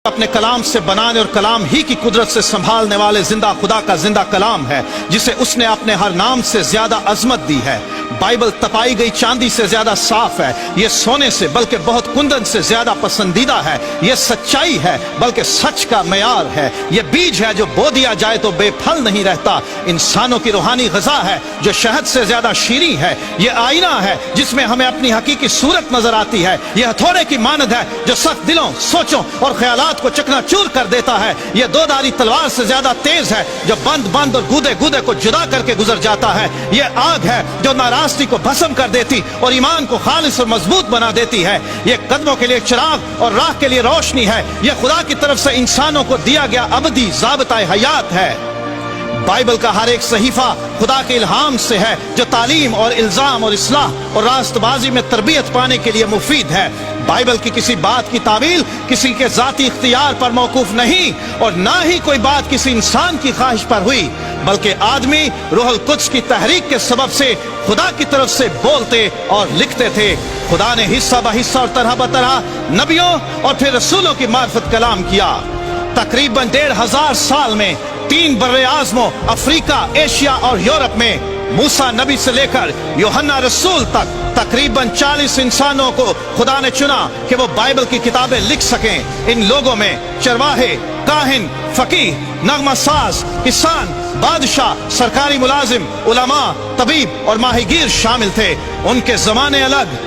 अपने कलाम से बनाने और कलाम ही की कुदरत से संभालने वाले जिंदा खुदा का जिंदा कलाम है, जिसे उसने अपने हर नाम से ज्यादा अजमत दी है। बाइबल तपाई गई चांदी से ज्यादा साफ है, ये सोने से बल्कि बहुत कुंदन से ज्यादा पसंदीदा है। ये सच्चाई है बल्कि सच का मयार है। ये बीज है जो बो दिया जाए तो बेफल नहीं रहता। इंसानों की रूहानी ग़िज़ा है जो शहद से ज्यादा शीरी है। ये आईना है जिसमें हमें अपनी हकीकी सूरत नजर आती है। यह हथौड़े की मानद है जो सख्त दिलों, सोचों और ख्यालात को चकनाचूर कर देता है। यह दोधारी तलवार से ज्यादा तेज है जो बंद बंद और गूदे गूदे को जुदा करके गुजर जाता है। यह आग है जो नाराज़गी को भस्म कर देती और ईमान को खालिस और मजबूत बना देती है। यह कदमों के लिए चिराग और राह के लिए रोशनी है। यह खुदा की तरफ से इंसानों को दिया गया अबदी ज़ाबिता हयात है। बाइबल का हर एक सहीफा खुदा के इल्हाम से है जो तालीम और इल्जाम और इस्लाह और रास्तबाजी में तरबियत पाने के लिए मुफीद है। बाइबल की किसी बात की तावील किसी के जाती इख्तियार पर मौकूफ नहीं और ना ही कोई बात किसी इंसान की ख्वाहिश पर हुई, बल्कि आदमी रूहुल कुद्स की तहरीक के सबब से खुदा की तरफ से बोलते और लिखते थे। खुदा ने हिस्सा ब हिस्सा और तरह ब तरह नबियों और फिर रसूलों की मार्फत कलाम किया। तकरीबन 1500 साल में 3 बर्रे आज़मों अफ्रीका, एशिया और यूरोप में मूसा नबी से लेकर यूहन्ना रसूल तक तकरीबन 40 इंसानों को खुदा ने चुना कि वो बाइबल की किताबें लिख सकें। इन लोगों में चरवाहे, काहिन, फकीह, नगमा साज, किसान, बादशाह, सरकारी मुलाजिम, उलमा, तबीब और माहिगीर शामिल थे। उनके जमाने अलग,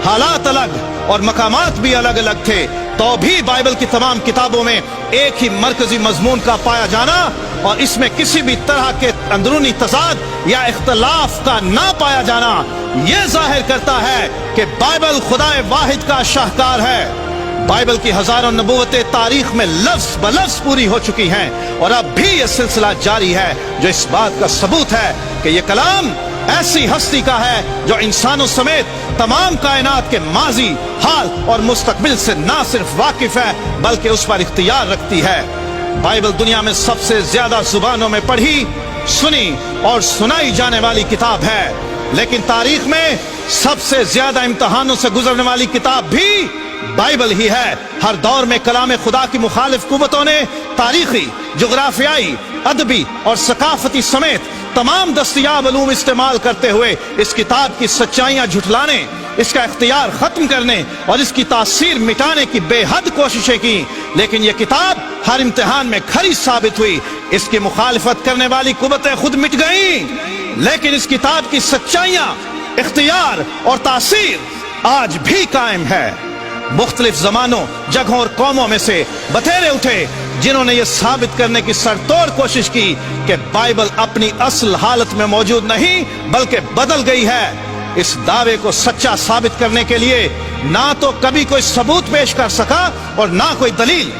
हालात अलग और मकामात भी अलग अलग थे, तो भी बाइबल की तमाम किताबों में एक ही मरकजी मजमून का पाया जाना और इसमें किसी भी तरह के अंदरूनी तजाद या इख्तलाफ का ना पाया जाना यह जाहिर करता है कि बाइबल खुदाए वाहिद का शाहकार है। बाइबल की हजारों नबूवतें तारीख में लफ्ज ब लफ्ज पूरी हो चुकी हैं और अब भी यह सिलसिला जारी है, जो इस बात का सबूत है कि यह कलाम ऐसी हस्ती का है जो इंसानों समेत तमाम कायनात के माजी, हाल और मुस्तकबिल से ना सिर्फ वाकिफ है बल्कि उस पर इख्तियार रखती है। बाइबल दुनिया में सबसे ज्यादा जुबानों में पढ़ी, सुनी और सुनाई जाने वाली किताब है, लेकिन तारीख में सबसे ज्यादा इम्तहानों से गुजरने वाली किताब भी बाइबल ही है। हर दौर में कलाम खुदा की मुखालिफ कुव्वतों ने तारीखी, जुग्राफियाई, अदबी और सकाफती समेत तमाम दस्तयाब उलूम इस्तेमाल करते हुए इस किताब की सच्चाइयां झुठलाने, इसका इख्तियार खत्म करने और इसकी तासीर मिटाने की बेहद कोशिशें की, लेकिन यह किताब हर इम्तिहान में खरी साबित हुई। इसकी मुखालिफत करने वाली कुव्वतें खुद मिट गईं, लेकिन इस किताब की सच्चाइयां, इख्तियार और तासीर आज भी कायम है। मुख्तलिफ जमानों, जगहों और कौमों में से बतेरे उठे जिन्होंने यह साबित करने की सरतोड़ कोशिश की कि बाइबल अपनी असल हालत में मौजूद नहीं बल्कि बदल गई है। इस दावे को सच्चा साबित करने के लिए ना तो कभी कोई सबूत पेश कर सका और ना कोई दलील,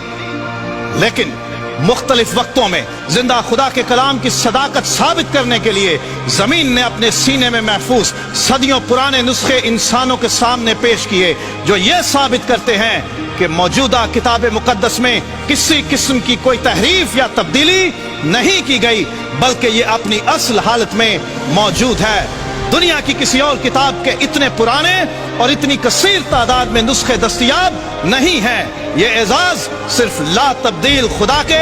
लेकिन मुख्तलिफ वक्तों में जिंदा खुदा के कलाम की सदाकत साबित करने के लिए जमीन ने अपने सीने में महफूज सदियों पुराने नुस्खे इंसानों के सामने पेश किए, जो ये साबित करते हैं कि मौजूदा किताब मुकद्दस में किसी किस्म की कोई तहरीफ या तब्दीली नहीं की गई, बल्कि ये अपनी असल हालत में मौजूद है। दुनिया की किसी और किताब के इतने पुराने और इतनी कसीर तादाद में नुस्खे दस्तयाब नहीं हैं। ये एजाज सिर्फ ला तब्दील खुदा के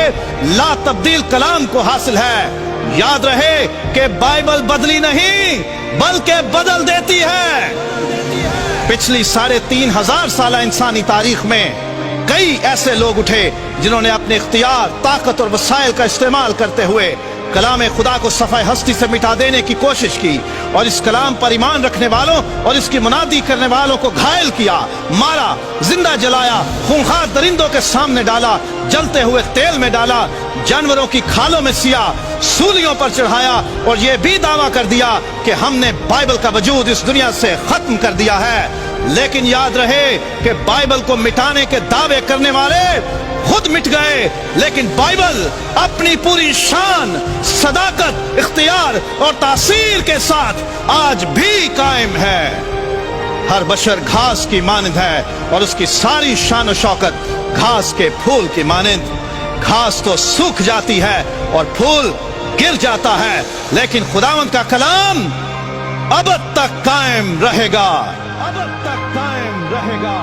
ला तब्दील कलाम को हासिल है। याद रहे कि बाइबल बदली नहीं बल्कि बदल देती है। पिछली 3500 साल इंसानी तारीख में कई ऐसे लोग उठे जिन्होंने अपने इख्तियार, ताकत और वसाइल का इस्तेमाल करते हुए कलाम खुदा को सफ़ाए हस्ती से मिटा देने की कोशिश की और इस कलाम पर ईमान रखने वालों और इसकी मुनादी करने वालों को घायल किया, मारा, जिंदा जलाया, खूंखार दरिंदों के सामने डाला, जलते हुए तेल में डाला, जानवरों की खालों में सिया, सूलियों पर चढ़ाया और यह भी दावा कर दिया कि हमने बाइबल का वजूद इस दुनिया से खत्म कर दिया है। लेकिन याद रहे कि बाइबल को मिटाने के दावे करने वाले खुद मिट गए, लेकिन बाइबल अपनी पूरी शान, सदाकत, इख्तियार और तासीर के साथ आज भी कायम है। हर बशर घास की मानंद है और उसकी सारी शान और शौकत घास के फूल की मानंद। घास तो सूख जाती है और फूल गिर जाता है, लेकिन खुदावंद का कलाम अब तक कायम रहेगा, अब तक कायम रहेगा।